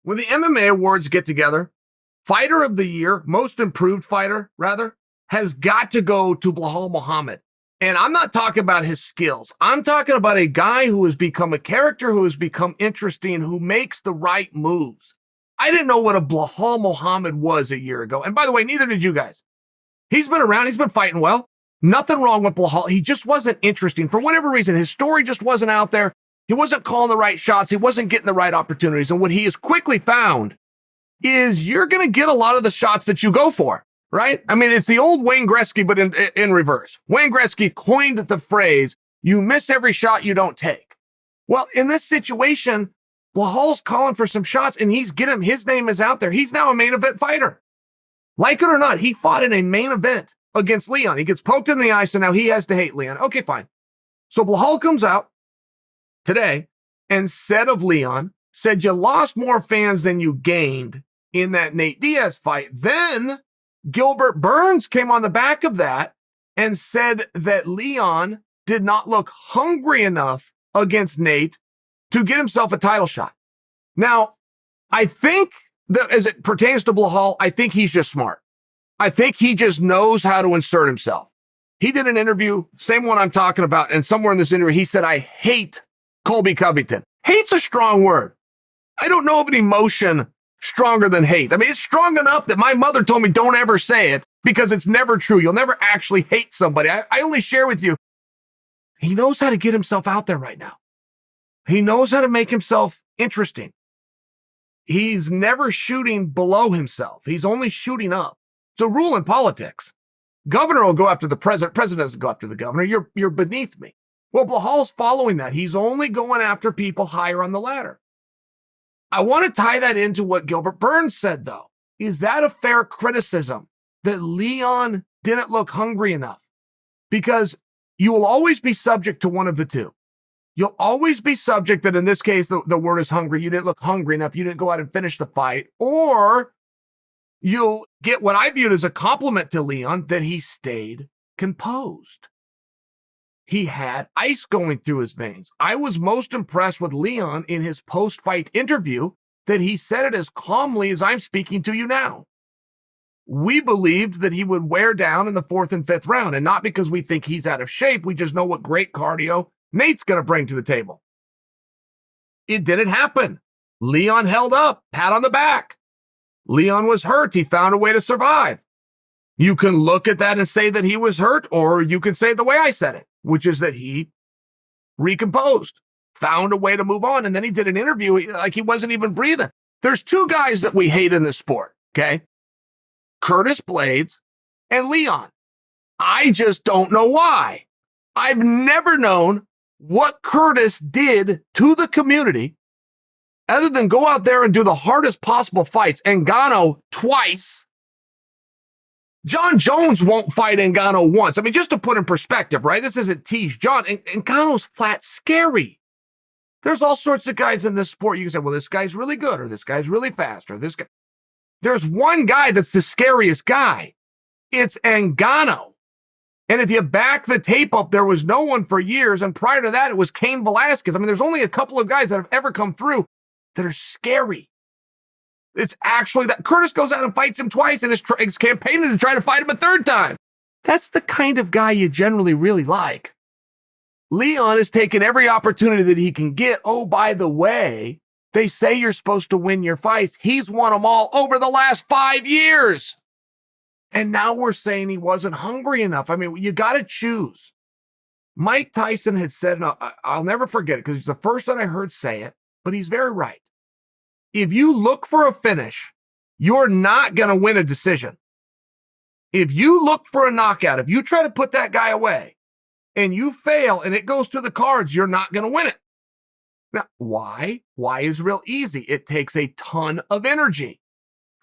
when the MMA awards get together, fighter of the year, most improved fighter, rather, has got to go to Belal Muhammad. And I'm not talking about his skills. I'm talking about a guy who has become a character, who has become interesting, who makes the right moves. I didn't know what a Belal Muhammad was a year ago. And by the way, neither did you guys. He's been around. He's been fighting well. Nothing wrong with Belal. He just wasn't interesting. For whatever reason, his story just wasn't out there. He wasn't calling the right shots. He wasn't getting the right opportunities. And what he has quickly found is you're going to get a lot of the shots that you go for, right? I mean, it's the old Wayne Gretzky, but in reverse. Wayne Gretzky coined the phrase, you miss every shot you don't take. Well, in this situation, Belal's calling for some shots and he's getting, his name is out there. He's now a main event fighter. Like it or not, he fought in a main event against Leon. He gets poked in the eye, so now he has to hate Leon. Okay, fine. So Belal comes out today and said of Leon, said you lost more fans than you gained in that Nate Diaz fight. Then Gilbert Burns came on the back of that and said that Leon did not look hungry enough against Nate to get himself a title shot. Now, I think that as it pertains to Belal, I think he's just smart. I think he just knows how to insert himself. He did an interview, same one I'm talking about, and somewhere in this interview, he said, I hate Colby Covington. Hate's a strong word. I don't know of an emotion stronger than hate. I mean, it's strong enough that my mother told me don't ever say it because it's never true. You'll never actually hate somebody. I only share with you. He knows how to get himself out there right now. He knows how to make himself interesting. He's never shooting below himself. He's only shooting up. It's a rule in politics. Governor will go after the president. President doesn't go after the governor. You're beneath me. Well, Belal's following that. He's only going after people higher on the ladder. I want to tie that into what Gilbert Burns said, though. Is that a fair criticism that Leon didn't look hungry enough? Because you will always be subject to one of the two. You'll always be subject that in this case, the word is hungry. You didn't look hungry enough. You didn't go out and finish the fight. Or you'll get what I viewed as a compliment to Leon, that he stayed composed. He had ice going through his veins. I was most impressed with Leon in his post-fight interview that he said it as calmly as I'm speaking to you now. We believed that he would wear down in the 4th and 5th round, and not because we think he's out of shape. We just know what great cardio Nate's going to bring to the table. It didn't happen. Leon held up, pat on the back. Leon was hurt. He found a way to survive. You can look at that and say that he was hurt, or you can say the way I said it, which is that he recomposed, found a way to move on, and then he did an interview like he wasn't even breathing. There's two guys that we hate in this sport, okay? Curtis Blades and Leon. I just don't know why. I've never known what Curtis did to the community other than go out there and do the hardest possible fights. Ngannou twice. John Jones won't fight Ngannou once. I mean, just to put in perspective, right? This isn't tease John. Ngannou's flat scary. There's all sorts of guys in this sport. You can say, well, this guy's really good, or this guy's really fast, or this guy. There's one guy that's the scariest guy. It's Ngannou. And if you back the tape up, there was no one for years. And prior to that, it was Cain Velasquez. I mean, there's only a couple of guys that have ever come through that are scary. It's actually that Curtis goes out and fights him twice and is campaigning to try to fight him a third time. That's the kind of guy you generally really like. Leon has taken every opportunity that he can get. Oh, by the way, they say you're supposed to win your fights. He's won them all over the last 5 years. And now we're saying he wasn't hungry enough. I mean, you got to choose. Mike Tyson had said, and I'll never forget it because he's the first that I heard say it, but he's very right. If you look for a finish, you're not going to win a decision. If you look for a knockout, if you try to put that guy away and you fail and it goes to the cards, you're not going to win it. Now, why? Why is real easy. It takes a ton of energy.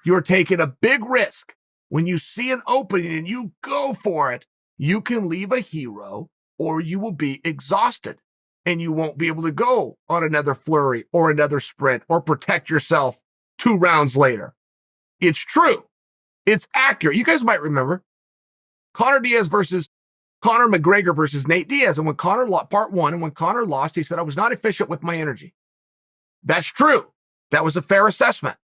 You're taking a big risk. When you see an opening and you go for it, you can leave a hero or you will be exhausted and you won't be able to go on another flurry or another sprint or protect yourself 2 rounds later. It's true. It's accurate. You guys might remember Conor McGregor versus Nate Diaz. And when Conor lost part 1 and when Conor lost, he said, I was not efficient with my energy. That's true. That was a fair assessment.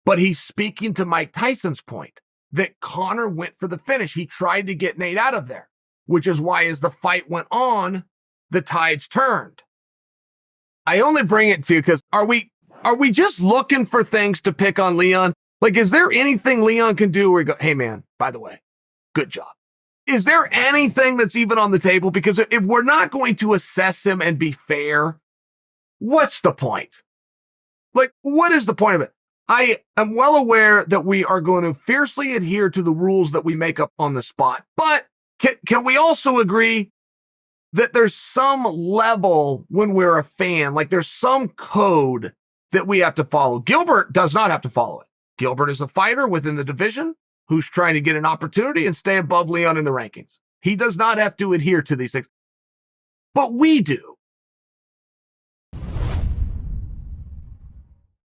But he's speaking to Mike Tyson's point that Conor went for the finish. He tried to get Nate out of there, which is why as the fight went on, the tides turned. I only bring it to you because are we just looking for things to pick on Leon? Like, is there anything Leon can do where you go, hey man, by the way, good job? Is there anything that's even on the table? Because if we're not going to assess him and be fair, what's the point? Like, what is the point of it? I am well aware that we are going to fiercely adhere to the rules that we make up on the spot. But can we also agree that there's some level when we're a fan, like there's some code that we have to follow? Gilbert does not have to follow it. Gilbert is a fighter within the division who's trying to get an opportunity and stay above Leon in the rankings. He does not have to adhere to these things. But we do.